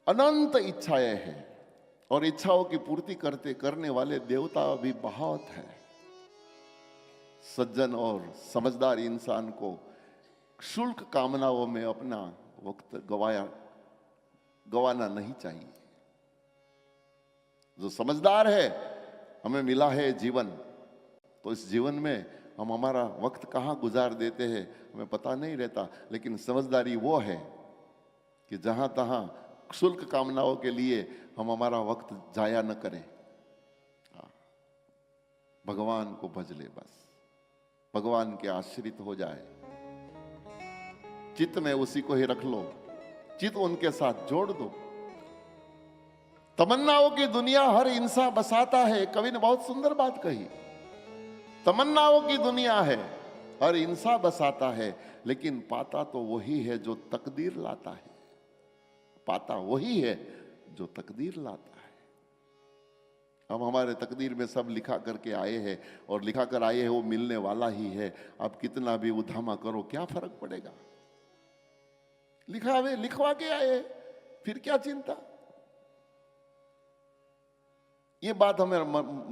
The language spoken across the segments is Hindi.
अनंत इच्छाएं हैं और इच्छाओं की पूर्ति करने वाले देवता भी बहुत है। सज्जन और समझदार इंसान को क्षुल्क कामनाओं में अपना वक्त गवाना नहीं चाहिए। जो समझदार है, हमें मिला है जीवन, तो इस जीवन में हम हमारा वक्त कहाँ गुजार देते हैं हमें पता नहीं रहता, लेकिन समझदारी वो है कि जहां तहां क्षुल्क कामनाओं के लिए हम हमारा वक्त जाया न करें। भगवान को भज ले, बस भगवान के आश्रित हो जाए, चित्त में उसी को ही रख लो, चित्त उनके साथ जोड़ दो। तमन्नाओं की दुनिया हर इंसान बसाता है। कवि ने बहुत सुंदर बात कही, तमन्नाओं की दुनिया है, हर इंसान बसाता है, लेकिन पाता तो वही है जो तकदीर लाता है। पाता वही है जो तकदीर लाता है। हम हमारे तकदीर में सब लिखा करके आए हैं और लिखा कर आए हैं वो मिलने वाला ही है। आप कितना भी उधामा करो क्या फर्क पड़ेगा, लिखवा के आए, फिर क्या चिंता। ये बात हमें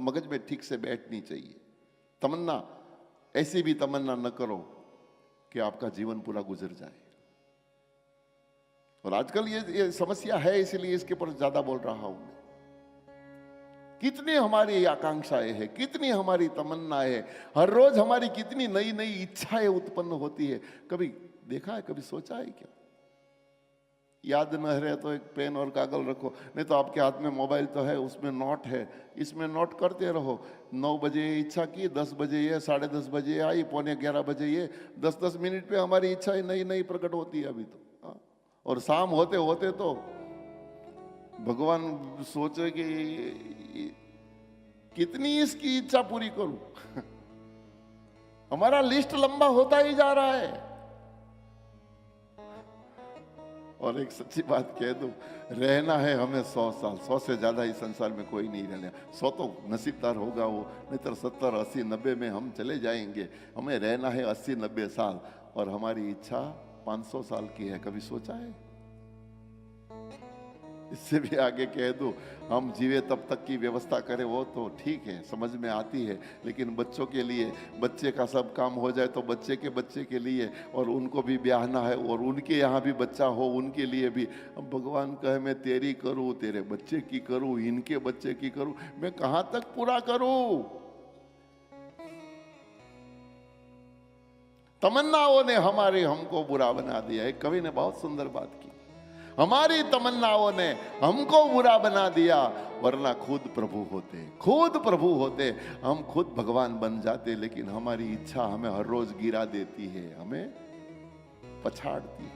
मगज में ठीक से बैठनी चाहिए। तमन्ना, ऐसी भी तमन्ना न करो कि आपका जीवन पूरा गुजर जाए। और आजकल ये समस्या है, इसलिए इसके ऊपर ज्यादा बोल रहा हूं मैं। कितनी हमारी आकांक्षाएं हैं, कितनी हमारी तमन्नाएं हैं, हर रोज हमारी कितनी नई नई इच्छाएं उत्पन्न होती है। कभी देखा है, कभी सोचा है क्या? याद न रहे तो एक पेन और कागज रखो, नहीं तो आपके हाथ में मोबाइल तो है, उसमें नोट है, इसमें नोट करते रहो। 9 बजे इच्छा की, 10 बजे ये, 10:30 बजे आई, 11:15 बजे ये, 10-10 मिनट पे हमारी इच्छाएं नई नई प्रकट होती है अभी तो। और शाम होते होते तो भगवान सोचे कि कितनी इसकी इच्छा पूरी करूं। हमारा लिस्ट लंबा होता ही जा रहा है। और एक सच्ची बात कह दूं, रहना है हमें 100 साल, 100 से ज्यादा इस संसार में कोई नहीं रहना। 100 तो नसीबदार होगा वो, नहीं तो 70, 80, 90 में हम चले जाएंगे। हमें रहना है 80-90 साल और हमारी इच्छा 500 साल की है। कभी सोचा है? इससे भी आगे कह दूं, हम जीवे तब तक की व्यवस्था करें वो तो ठीक है, समझ में आती है, लेकिन बच्चों के लिए, बच्चे का सब काम हो जाए तो बच्चे के लिए, और उनको भी ब्याहना है और उनके यहाँ भी बच्चा हो, उनके लिए भी। अब भगवान कहे मैं तेरी करूं, तेरे बच्चे की करूं, इनके बच्चे की करूं, मैं कहां तक पूरा करूं? तमन्नाओं ने हमको बुरा बना दिया है। कवि ने बहुत सुंदर बात की, हमारी तमन्नाओं ने हमको बुरा बना दिया, वरना खुद प्रभु होते हम खुद भगवान बन जाते। लेकिन हमारी इच्छा हमें हर रोज गिरा देती है, हमें पछाड़ती है।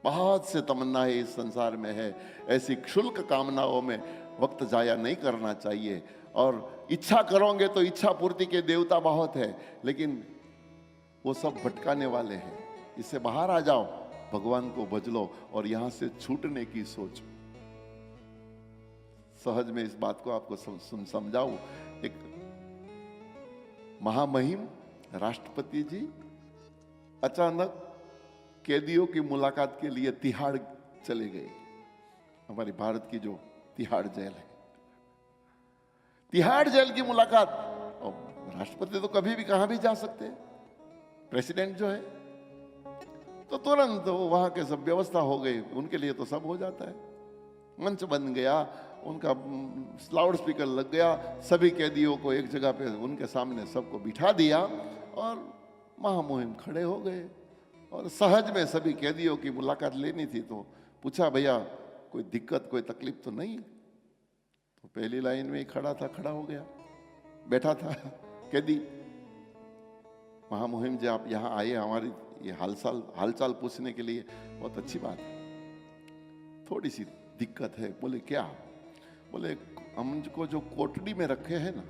बहुत से तमन्नाएं इस संसार में है, ऐसी क्षुल्क कामनाओं में वक्त जाया नहीं करना चाहिए। और इच्छा करोगे तो इच्छा पूर्ति के देवता बहुत है, लेकिन वो सब भटकाने वाले हैं। इससे बाहर आ जाओ, भगवान को भज लो और यहां से छूटने की सोचो। सहज में इस बात को आपको समझाऊं। एक महामहिम राष्ट्रपति जी अचानक कैदियों की मुलाकात के लिए तिहाड़ चले गए। हमारी भारत की जो तिहाड़ जेल है, तिहाड़ जेल की मुलाकात। और राष्ट्रपति तो कभी भी कहां भी जा सकते हैं, प्रेसिडेंट जो है तो तुरंत वहां के सब व्यवस्था हो गई, उनके लिए तो सब हो जाता है। मंच बन गया, उनका लाउड स्पीकर लग गया, सभी कैदियों को एक जगह पे उनके सामने सबको बिठा दिया और महामुहिम खड़े हो गए। और सहज में सभी कैदियों की मुलाकात लेनी थी, तो पूछा भैया कोई दिक्कत, कोई तकलीफ तो नहीं? तो पहली लाइन में ही खड़ा हो गया, बैठा था कैदी। महामुहिम जी, आप यहाँ आए हमारी ये हालचाल पूछने के लिए, बहुत अच्छी बात है। थोड़ी सी दिक्कत है। बोले क्या? बोले हमको जो कोटड़ी में रखे हैं ना,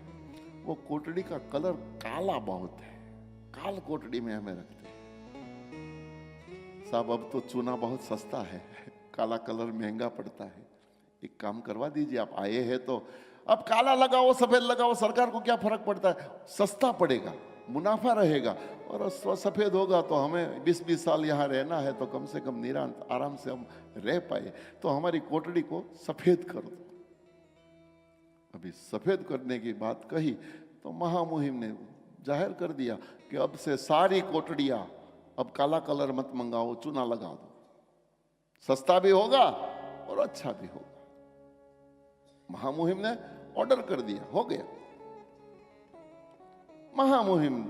वो कोटड़ी का कलर काला बहुत है, काल कोटड़ी में हमें रखते हैं। साहब अब तो चूना बहुत सस्ता है, काला कलर महंगा पड़ता है, एक काम करवा दीजिए, आप आए हैं तो अब काला लगाओ सफेद लगाओ, सरकार को क्या फर्क पड़ता है, सस्ता पड़ेगा। मुनाफा रहेगा, और सफेद होगा तो हमें 20-20 साल यहाँ रहना है, तो कम से कम निरांत आराम से हम रह पाए। तो हमारी कोटड़ी को सफेद कर दो। अभी सफेद करने की बात कही तो महामुहिम ने जाहिर कर दिया कि अब से सारी कोटड़ियां अब काला कलर मत मंगाओ, चूना लगा दो, सस्ता भी होगा और अच्छा भी होगा। महामुहिम ने ऑर्डर कर दिया, हो गया। महामुहिम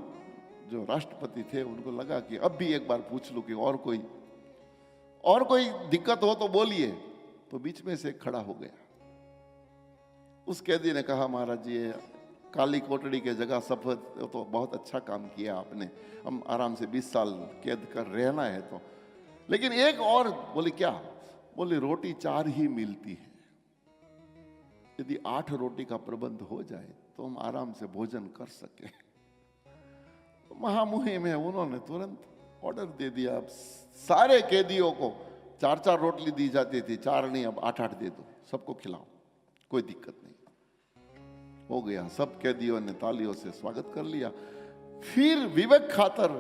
जो राष्ट्रपति थे उनको लगा कि अब भी एक बार पूछ लूं कि और कोई दिक्कत हो तो बोलिए। तो बीच में से खड़ा हो गया। उस कैदी ने कहा, महाराज जी काली कोटड़ी के जगह सफेद, तो बहुत अच्छा काम किया आपने, हम आराम से 20 साल कैद कर रहना है तो, लेकिन एक और। बोले क्या? बोले रोटी 4 ही मिलती है, यदि 8 रोटी का प्रबंध हो जाए तो हम आराम से भोजन कर सके। तो महामुहिम है, उन्होंने तुरंत ऑर्डर दे दिया, अब सारे कैदियों को 4-4 रोटली दी जाती थी, 4 नहीं अब 8-8 दे दो, सबको खिलाओ, कोई दिक्कत नहीं। हो गया। सब कैदियों ने तालियों से स्वागत कर लिया। फिर विवेक खातर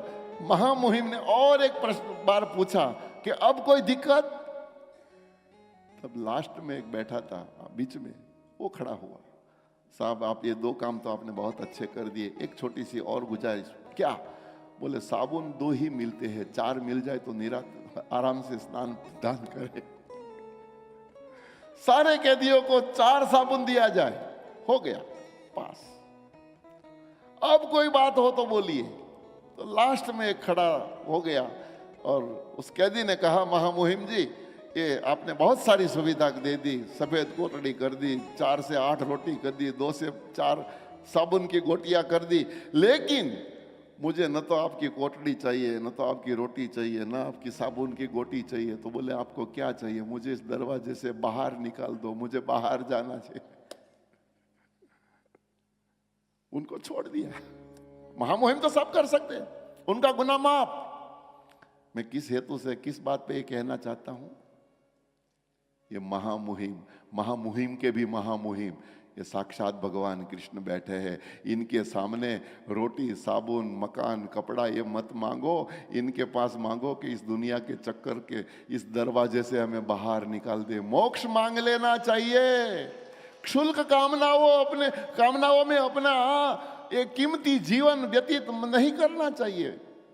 महामुहिम ने और एक प्रश्न बार पूछा कि अब कोई दिक्कत? तब लास्ट में एक बैठा था बीच में, वो खड़ा हुआ, साहब आप ये 2 काम तो आपने बहुत अच्छे कर दिए, एक छोटी सी और गुजारिश। क्या? बोले साबुन 2 ही मिलते हैं, 4 मिल जाए तो निरा आराम से स्नान दान करे। सारे कैदियों को 4 साबुन दिया जाए। हो गया, पास। अब कोई बात हो तो बोलिए। तो लास्ट में एक खड़ा हो गया और उस कैदी ने कहा, महामुहिम जी ये आपने बहुत सारी सुविधा दे दी, सफेद कोटड़ी कर दी, 4 से 8 रोटी कर दी, 2 से 4 साबुन की गोटियां कर दी, लेकिन मुझे न तो आपकी कोटड़ी चाहिए, न तो आपकी रोटी चाहिए, न आपकी साबुन की गोटी चाहिए। तो बोले आपको क्या चाहिए? मुझे इस दरवाजे से बाहर निकाल दो, मुझे बाहर जाना चाहिए। उनको छोड़ दिया। महामुहिम तो सब कर सकते हैं, उनका गुनाह माफ। मैं किस हेतु से, किस बात पे ये कहना चाहता हूं, ये महामुहिम के भी महामुहिम, ये साक्षात भगवान कृष्ण बैठे हैं। इनके सामने रोटी, साबुन, मकान, कपड़ा ये मत मांगो, इनके पास मांगो कि इस दुनिया के चक्कर के इस दरवाजे से हमें बाहर निकाल दे। मोक्ष मांग लेना चाहिए, क्षुल्क कामनाओं में अपना एक कीमती जीवन व्यतीत नहीं करना चाहिए।